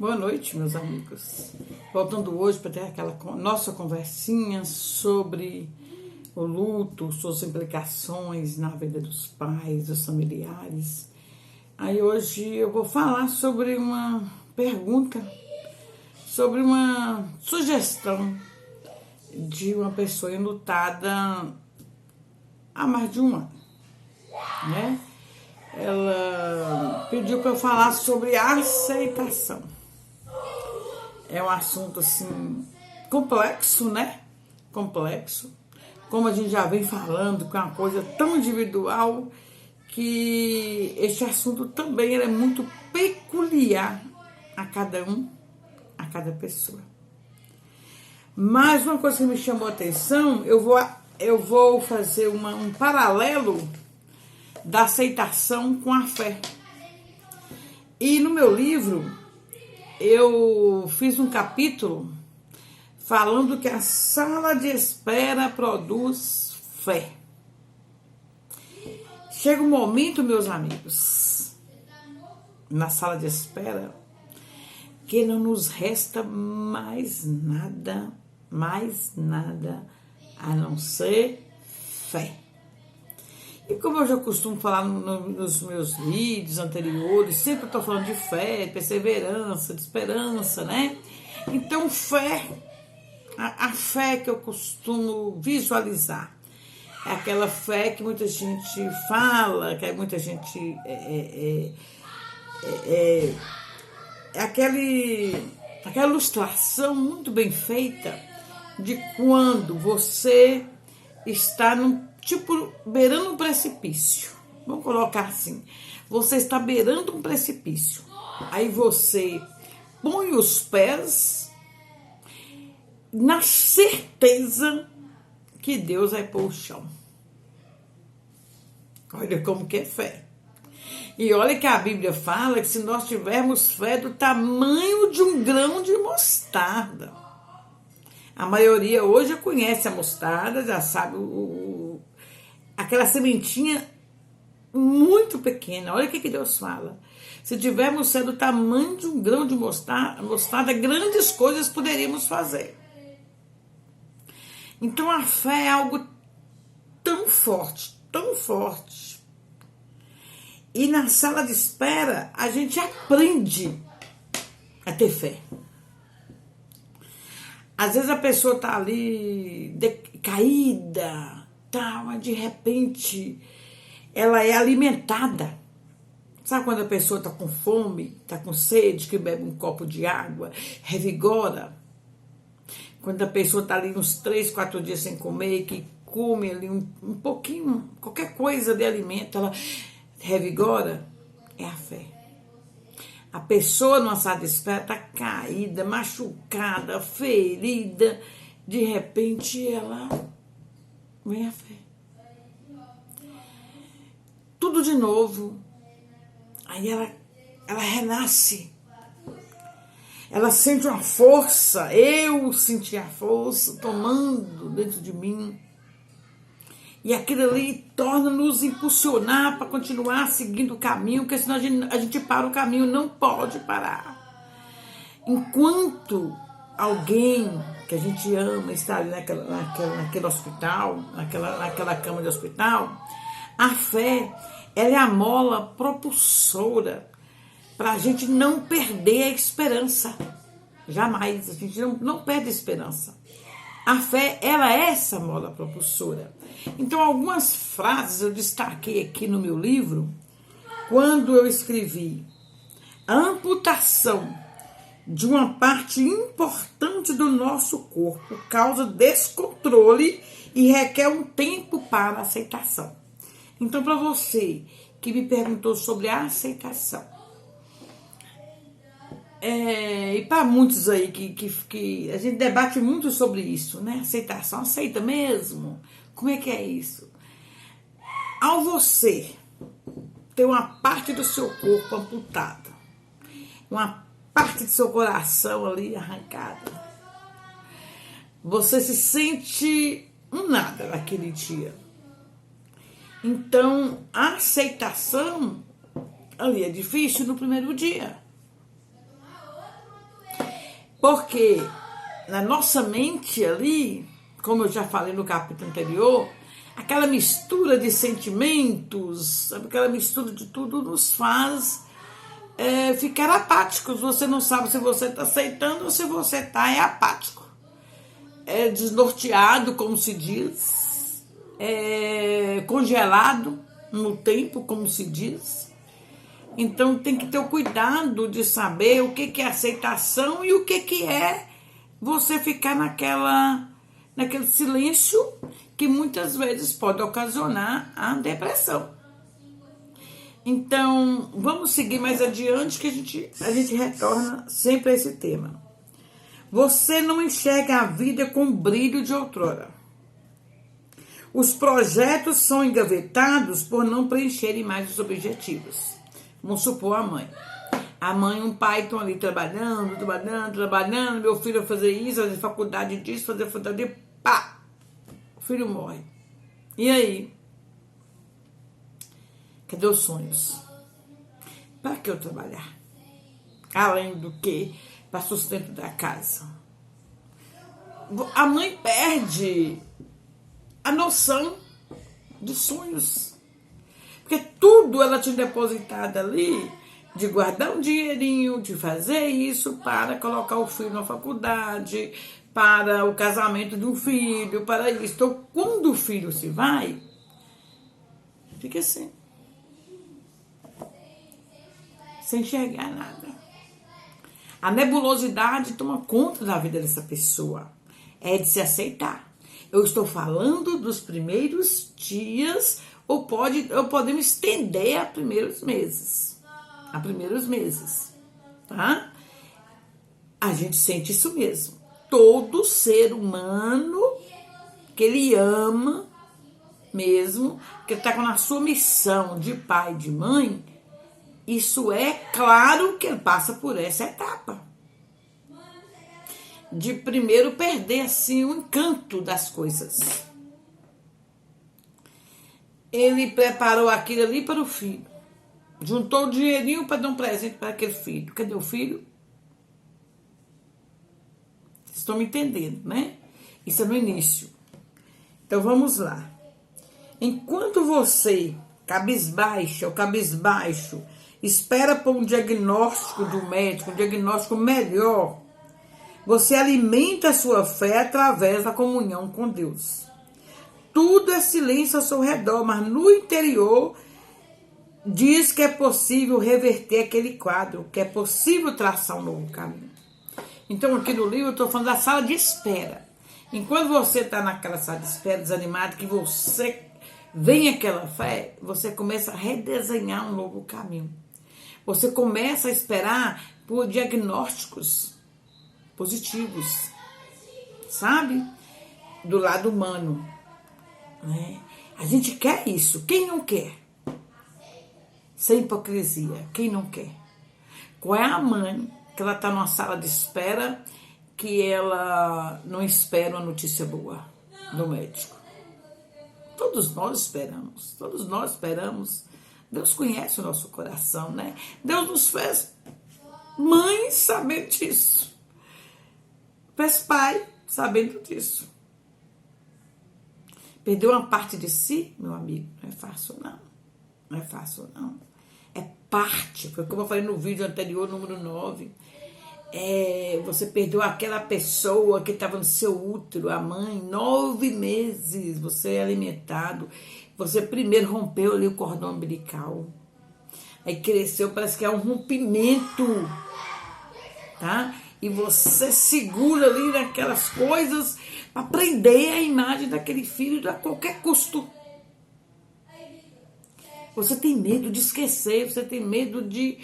Boa noite, meus amigos. Voltando hoje para ter aquela nossa conversinha sobre o luto, suas implicações na vida dos pais, dos familiares. Aí hoje eu vou falar sobre uma pergunta, sobre uma sugestão de uma pessoa enlutada há mais de um ano, né? Ela pediu para eu falar sobre aceitação. É um assunto, assim, complexo, né? Complexo. Como a gente já vem falando, que é uma coisa tão individual, que este assunto também é muito peculiar a cada um, a cada pessoa. Mas uma coisa que me chamou a atenção, eu vou fazer um paralelo da aceitação com a fé. E no meu livro, eu fiz um capítulo falando que a sala de espera produz fé. Chega um momento, meus amigos, na sala de espera, que não nos resta mais nada a não ser fé. E como eu já costumo falar nos meus vídeos anteriores, sempre estou falando de fé, de perseverança, de esperança, né? Então, fé, a fé que eu costumo visualizar, é aquela fé que muita gente fala, que muita gente aquela ilustração muito bem feita de quando você está beirando um precipício. Vamos colocar assim. Você está beirando um precipício. Aí você põe os pés na certeza que Deus vai pôr o chão. Olha como que é fé. E olha que a Bíblia fala que se nós tivermos fé do tamanho de um grão de mostarda. A maioria hoje já conhece a mostarda, já sabe aquela sementinha muito pequena. Olha o que Deus fala. Se tivermos fé do tamanho de um grão de mostarda, grandes coisas poderíamos fazer. Então a fé é algo tão forte, tão forte. E na sala de espera a gente aprende a ter fé. Às vezes a pessoa está ali caída, mas de repente ela é alimentada. Sabe quando a pessoa está com fome, está com sede, que bebe um copo de água, revigora? Quando a pessoa está ali uns 3, 4 dias sem comer, que come ali um pouquinho, qualquer coisa de alimento, ela revigora, é a fé. A pessoa numa sala de espera está caída, machucada, ferida, de repente ela vem a fé. Tudo de novo. Aí ela renasce. Ela sente uma força. Eu senti a força tomando dentro de mim. E aquilo ali torna-nos impulsionar para continuar seguindo o caminho, porque senão a gente para o caminho, não pode parar. Enquanto alguém que a gente ama está ali naquele hospital, naquela cama de hospital, a fé, ela é a mola propulsora para a gente não perder a esperança. Jamais, a gente não perde a esperança. A fé, ela é essa mola propulsora. Então, algumas frases eu destaquei aqui no meu livro, quando eu escrevi: a amputação de uma parte importante do nosso corpo causa descontrole e requer um tempo para a aceitação. Então, para você que me perguntou sobre a aceitação, e para muitos aí que a gente debate muito sobre isso, né? Aceitação, aceita mesmo? Como é que é isso? Ao você ter uma parte do seu corpo amputada, uma parte do seu coração ali arrancada, você se sente um nada naquele dia. Então, a aceitação ali é difícil no primeiro dia. Porque na nossa mente ali, como eu já falei no capítulo anterior, aquela mistura de sentimentos, aquela mistura de tudo nos faz ficar apáticos. Você não sabe se você está aceitando ou se você está apático. Desnorteado, como se diz, congelado no tempo, como se diz. Então tem que ter o cuidado de saber o que é aceitação e o que é você ficar naquele silêncio que muitas vezes pode ocasionar a depressão. Então, vamos seguir mais adiante que a gente retorna sempre a esse tema. Você não enxerga a vida com o brilho de outrora. Os projetos são engavetados por não preencherem mais os objetivos. Vamos supor a mãe. A mãe e um pai estão ali trabalhando. Meu filho vai fazer isso, fazer faculdade disso, fazer faculdade de... Pá! O filho morre. E aí? Cadê os sonhos? Para que eu trabalhar? Além do que para sustento da casa. A mãe perde a noção de sonhos. Porque tudo ela tinha depositado ali, de guardar um dinheirinho, de fazer isso para colocar o filho na faculdade, para o casamento de um filho, para isso. Então, quando o filho se vai, fica assim. Sem enxergar nada. A nebulosidade toma conta da vida dessa pessoa. É de se aceitar. Eu estou falando dos primeiros dias, ou podemos estender a primeiros meses. Tá? A gente sente isso mesmo. Todo ser humano que ele ama mesmo, que está na sua missão de pai e de mãe, isso é claro que ele passa por essa etapa. De primeiro perder assim o encanto das coisas. Ele preparou aquilo ali para o filho. Juntou o dinheirinho para dar um presente para aquele filho. Cadê o filho? Vocês estão me entendendo, né? Isso é no início. Então vamos lá. Enquanto você, cabisbaixa ou cabisbaixo, espera por um diagnóstico do médico, um diagnóstico melhor, você alimenta a sua fé através da comunhão com Deus. Tudo é silêncio ao seu redor, mas no interior diz que é possível reverter aquele quadro, que é possível traçar um novo caminho. Então aqui no livro eu estou falando da sala de espera. Enquanto você está naquela sala de espera desanimado, que você vem aquela fé, você começa a redesenhar um novo caminho. Você começa a esperar por diagnósticos positivos, sabe? Do lado humano. Né? A gente quer isso. Quem não quer? Sem hipocrisia. Quem não quer? Qual é a mãe que ela está numa sala de espera que ela não espera uma notícia boa do médico? Todos nós esperamos. Todos nós esperamos. Deus conhece o nosso coração, né? Deus nos fez mãe sabendo disso. Fez pai sabendo disso. Perder uma parte de si, meu amigo, não é fácil não. Não é fácil não. É parte, foi como eu falei no vídeo anterior, número 9. Você perdeu aquela pessoa que estava no seu útero, a mãe, 9 meses, você é alimentado. Você primeiro rompeu ali o cordão umbilical. Aí cresceu, parece que é um rompimento, tá? E você segura ali naquelas coisas para prender a imagem daquele filho a qualquer custo. Você tem medo de esquecer, você tem medo de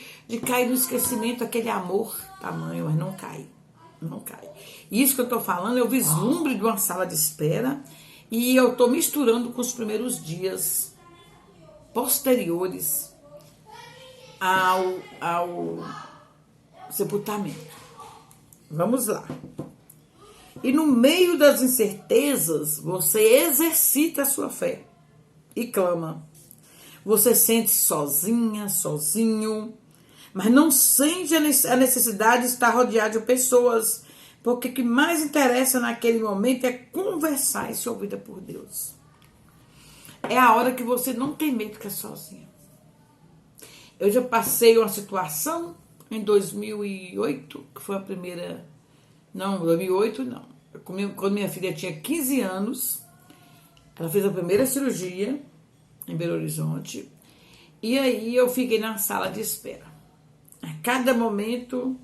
cair no esquecimento, aquele amor tamanho, mas não cai. Não cai. Isso que eu estou falando é o vislumbre de uma sala de espera e eu estou misturando com os primeiros dias posteriores ao sepultamento. Vamos lá. E no meio das incertezas, você exercita a sua fé e clama. Você sente sozinha, sozinho, mas não sente a necessidade de estar rodeado de pessoas Porque o que mais interessa naquele momento é conversar e ser ouvida por Deus. É a hora que você não tem medo de ficar sozinha. Eu já passei uma situação em 2008, que foi a primeira... Não, 2008 não. Quando minha filha tinha 15 anos, ela fez a primeira cirurgia em Belo Horizonte. E aí eu fiquei na sala de espera. A cada momento,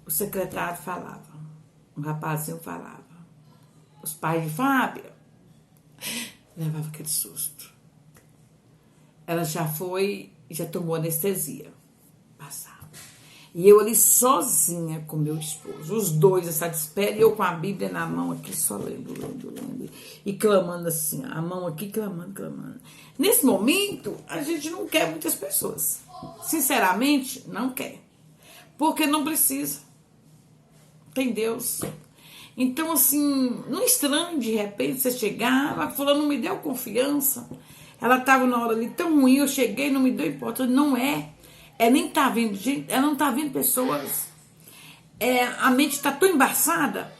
o secretário falava. O rapazinho falava. Os pais de Fábia levavam aquele susto. Ela já tomou anestesia. Passava. E eu ali sozinha com meu esposo. Os dois, essa de espera, e eu com a Bíblia na mão aqui, só lendo. E clamando assim, a mão aqui, clamando. Nesse momento, a gente não quer muitas pessoas. Sinceramente, não quer. Porque não precisa. Tem Deus. Então, assim, não estranho de repente você chegar, a fulana não me deu confiança. Ela estava na hora ali tão ruim, eu cheguei, não me deu importância. Não é. Ela nem tá vendo gente, ela não tá vendo pessoas. A mente está tão embaçada,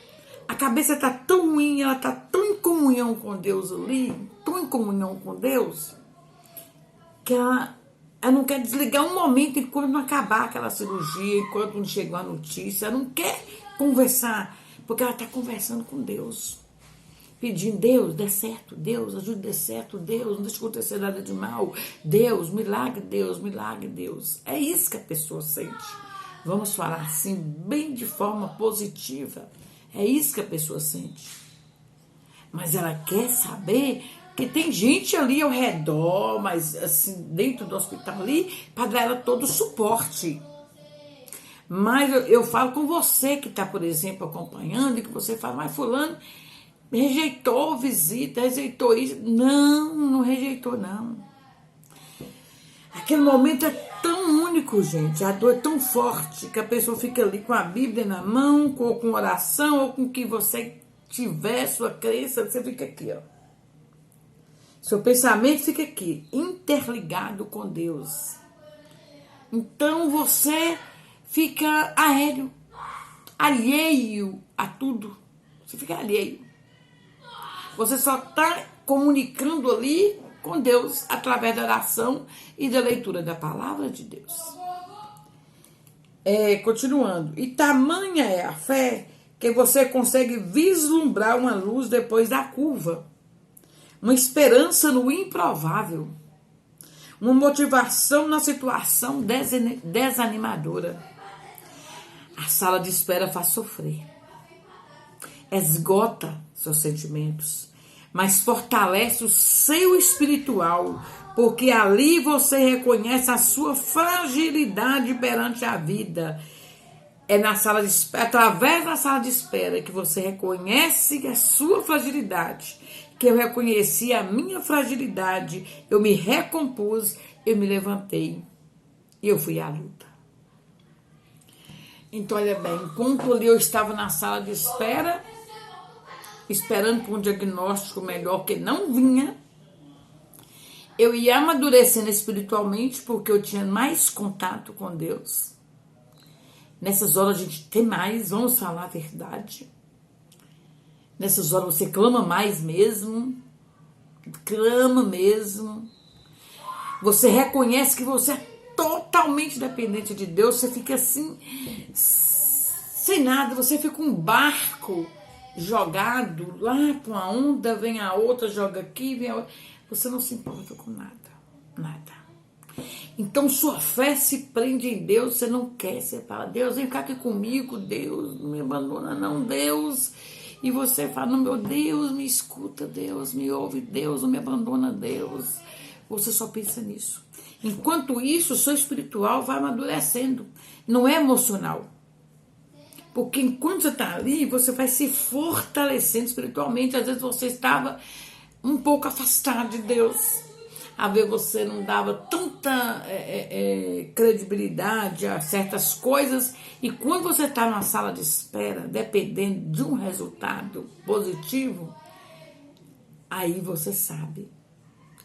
a cabeça está tão ruim, ela está tão em comunhão com Deus ali, tão em comunhão com Deus, que ela não quer desligar um momento enquanto não acabar aquela cirurgia, enquanto não chegou a notícia. Ela não quer conversar, porque ela está conversando com Deus. Pedindo, Deus, dê certo, Deus, ajude, dê certo, Deus, não deixe acontecer nada de mal, Deus, milagre, Deus, milagre, Deus. É isso que a pessoa sente. Vamos falar assim, bem de forma positiva. É isso que a pessoa sente. Mas ela quer saber que tem gente ali ao redor, mas assim, dentro do hospital ali, para dar ela todo o suporte. Mas eu falo com você que está, por exemplo, acompanhando, e que você fala, mas fulano rejeitou visita, rejeitou isso. Não rejeitou, não. Aquele momento é tão único, gente. A dor é tão forte que a pessoa fica ali com a Bíblia na mão, ou com oração, ou com o que você tiver, sua crença, você fica aqui, ó. Seu pensamento fica aqui, interligado com Deus. Então você fica aéreo, alheio a tudo. Você fica alheio. Você só está comunicando ali com Deus através da oração e da leitura da palavra de Deus. Continuando. E tamanha é a fé que você consegue vislumbrar uma luz depois da curva. Uma esperança no improvável. Uma motivação na situação desanimadora. A sala de espera faz sofrer. Esgota seus sentimentos, mas fortalece o seu espiritual, porque ali você reconhece a sua fragilidade perante a vida. É na sala de espera, através da sala de espera, que você reconhece a sua fragilidade, que eu reconheci a minha fragilidade, eu me recompus, eu me levantei e eu fui à luta. Então, olha bem, enquanto ali eu estava na sala de espera, esperando por um diagnóstico melhor que não vinha, eu ia amadurecendo espiritualmente, porque eu tinha mais contato com Deus. Nessas horas a gente tem mais, vamos falar a verdade. Nessas horas você clama mais mesmo, clama mesmo. Você reconhece que você é totalmente dependente de Deus, você fica assim, sem nada, você fica um barco jogado lá para uma onda, vem a outra, joga aqui, vem a outra. Você não se importa com nada. Então sua fé se prende em Deus, você não quer separar. Deus, vem cá aqui comigo, Deus, não me abandona não, Deus. E você fala, não, meu Deus, me escuta, Deus, me ouve, Deus, não me abandona, Deus. Você só pensa nisso. Enquanto isso, o seu espiritual vai amadurecendo, não é emocional. Porque enquanto você está ali, você vai se fortalecendo espiritualmente. Às vezes você estava um pouco afastado de Deus. Às vezes você não dava tanta credibilidade a certas coisas. E quando você está na sala de espera, dependendo de um resultado positivo, aí você sabe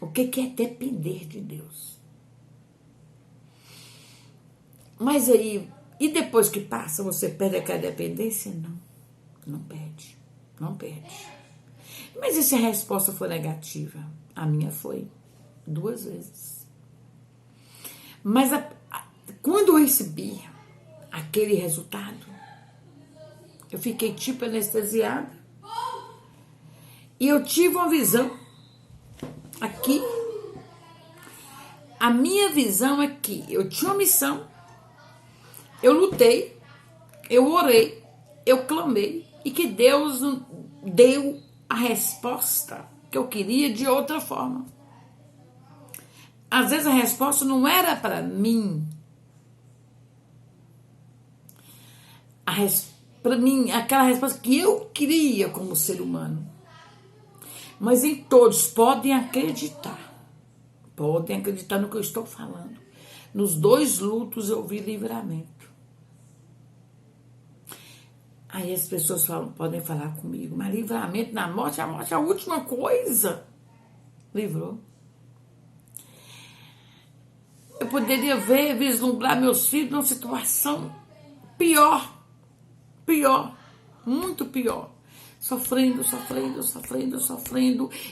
o que é depender de Deus. Mas aí, e depois que passa, você perde aquela dependência? Não. Não perde, não perde. Mas e se a resposta for negativa? A minha foi 2 vezes. Mas quando eu recebi aquele resultado, eu fiquei tipo anestesiada. E eu tive uma visão aqui. A minha visão é que eu tinha uma missão, eu lutei, eu orei, eu clamei e que Deus deu a resposta que eu queria de outra forma. Às vezes a resposta não era para mim. Para mim, aquela resposta que eu queria como ser humano. Mas em todos podem acreditar. Podem acreditar no que eu estou falando. Nos 2 lutos eu vi livramento. Aí as pessoas podem falar comigo, mas livramento na morte, a morte é a última coisa. Livrou. Eu poderia vislumbrar meus filhos numa situação pior, muito pior. Sofrendo.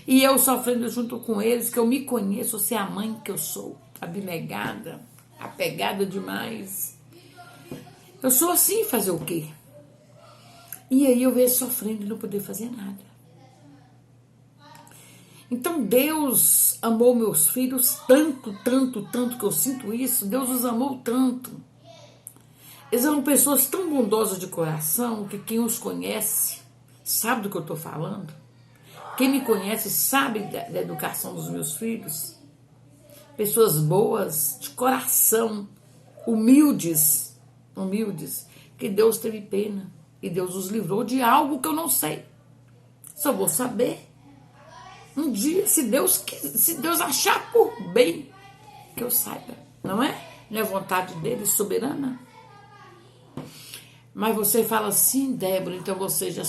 E eu sofrendo junto com eles, que eu me conheço, eu sei a mãe que eu sou, abnegada, apegada demais. Eu sou assim, fazer o quê? E aí eu vejo sofrendo e não poder fazer nada. Então Deus amou meus filhos tanto que eu sinto isso. Deus os amou tanto. Eles eram pessoas tão bondosas de coração que quem os conhece sabe do que eu estou falando. Quem me conhece sabe da educação dos meus filhos. Pessoas boas, de coração, humildes, que Deus teve pena. E Deus os livrou de algo que eu não sei. Só vou saber um dia, se Deus achar por bem que eu saiba, não é? Não é vontade dele, soberana? Mas você fala assim, Débora, então você já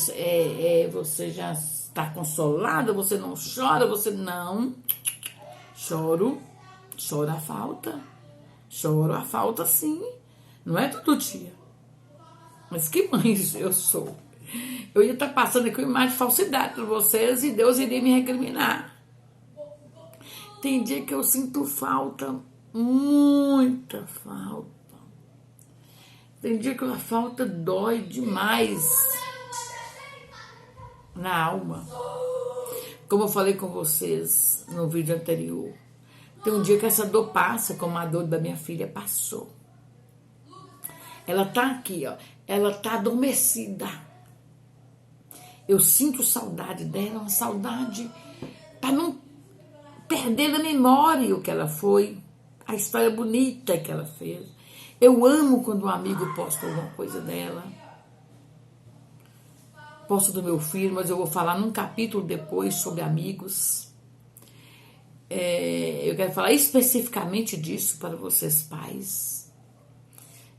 está consolada, você não chora, você não. Choro a falta. Choro a falta sim, não é todo dia. Mas que mãe eu sou. Eu ia estar passando aqui uma imagem de falsidade para vocês e Deus iria me recriminar. Tem dia que eu sinto falta, muita falta. Tem dia que a falta dói demais na alma. Como eu falei com vocês no vídeo anterior. Tem um dia que essa dor passa, como a dor da minha filha passou. Ela tá aqui, ó. Ela tá adormecida. Eu sinto saudade dela, uma saudade para não perder da memória o que ela foi, a história bonita que ela fez. Eu amo quando um amigo posta alguma coisa dela. Posto do meu filho, mas eu vou falar num capítulo depois sobre amigos. Eu quero falar especificamente disso para vocês, pais,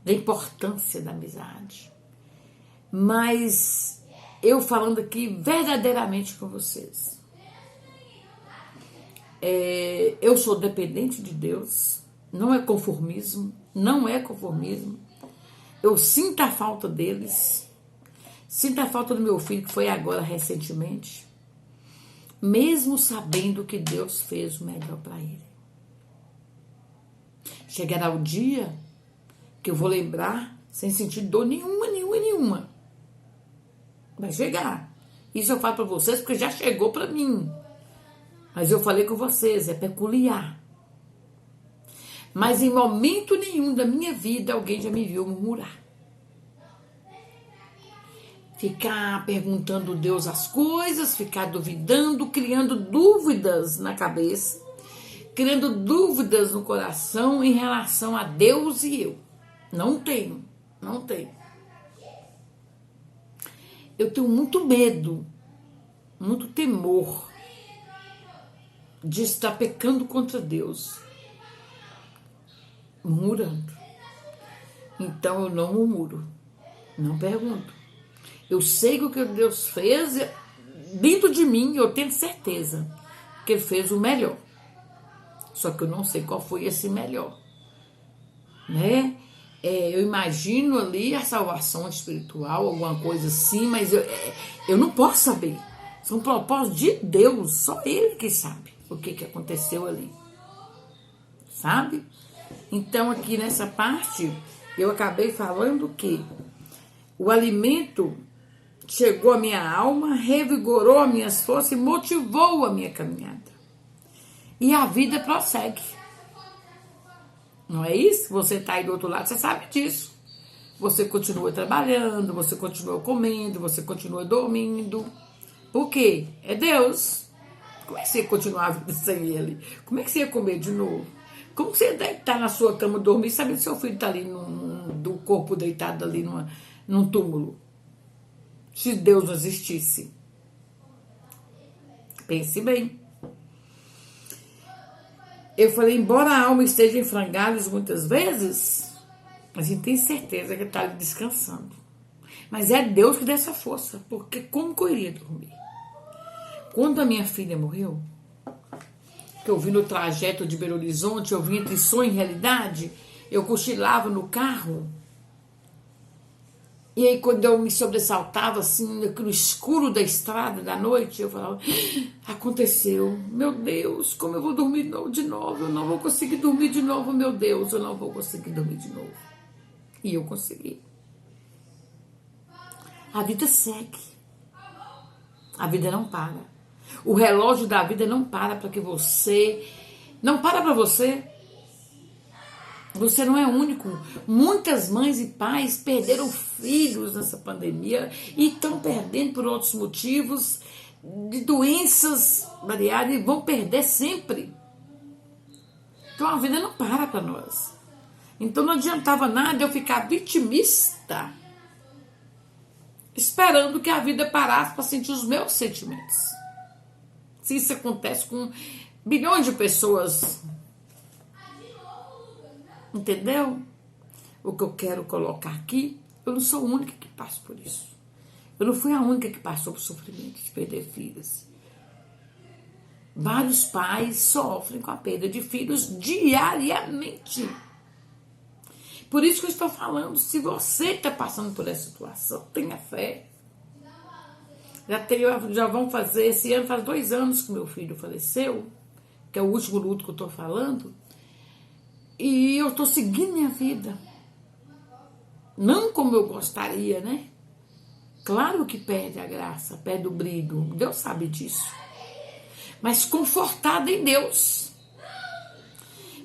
da importância da amizade. Mas eu falando aqui verdadeiramente com vocês. Eu sou dependente de Deus, não é conformismo. Eu sinto a falta deles, sinto a falta do meu filho, que foi agora recentemente, mesmo sabendo que Deus fez o melhor para ele. Chegará o dia que eu vou lembrar sem sentir dor nenhuma. Vai chegar. Isso eu falo para vocês porque já chegou para mim. Mas eu falei com vocês, é peculiar. Mas em momento nenhum da minha vida alguém já me viu murmurar. Ficar perguntando a Deus as coisas, ficar duvidando, criando dúvidas na cabeça, criando dúvidas no coração em relação a Deus e eu. Não tenho. Eu tenho muito medo, muito temor de estar pecando contra Deus, murmurando. Então eu não murmuro, não pergunto. Eu sei que o que Deus fez dentro de mim, eu tenho certeza que Ele fez o melhor. Só que eu não sei qual foi esse melhor, né? eu imagino ali a salvação espiritual, alguma coisa assim, mas eu não posso saber. São propósitos de Deus, só Ele que sabe o que aconteceu ali. Sabe? Então, aqui nessa parte, eu acabei falando que o alimento chegou à minha alma, revigorou as minhas forças e motivou a minha caminhada. E a vida prossegue. Não é isso? Você está aí do outro lado, você sabe disso. Você continua trabalhando, você continua comendo, você continua dormindo. Por quê? É Deus. Como é que você ia continuar a vida sem Ele? Como é que você ia comer de novo? Como que você ia deitar na sua cama, dormir, sabendo que seu filho está ali, do corpo deitado ali num túmulo? Se Deus não existisse. Pense bem. Eu falei, embora a alma esteja em frangalhos muitas vezes, a gente tem certeza que está ali descansando. Mas é Deus que dá essa força, porque como que eu iria dormir? Quando a minha filha morreu, que eu vi no trajeto de Belo Horizonte, eu vi entre sonho e realidade, eu cochilava no carro, e aí quando eu me sobressaltava assim, no escuro da estrada da noite, eu falava, aconteceu, meu Deus, como eu vou dormir de novo, eu não vou conseguir dormir de novo, meu Deus, eu não vou conseguir dormir de novo. E eu consegui. A vida segue. A vida não para. O relógio da vida não para para que você... Não para para você. Você não é único. Muitas mães e pais perderam filhos nessa pandemia e estão perdendo por outros motivos, de doenças variadas, e vão perder sempre. Então a vida não para nós. Então não adiantava nada eu ficar vitimista, esperando que a vida parasse para sentir os meus sentimentos. Se isso acontece com bilhões de pessoas, entendeu? O que eu quero colocar aqui, eu não sou a única que passo por isso. Eu não fui a única que passou por sofrimento de perder filhos. Vários pais sofrem com a perda de filhos diariamente. Por isso que eu estou falando, se você está passando por essa situação, tenha fé. Já vão fazer, esse ano faz 2 anos que meu filho faleceu, que é o último luto que eu estou falando, e eu estou seguindo minha vida. Não como eu gostaria, né? Claro que perde a graça, perde o brilho, Deus sabe disso. Mas confortada em Deus.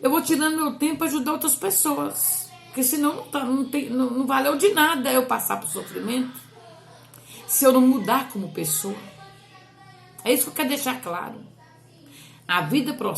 Eu vou tirando meu tempo para ajudar outras pessoas, porque senão não valeu de nada eu passar por sofrimento, se eu não mudar como pessoa. É isso que eu quero deixar claro. A vida prossegue.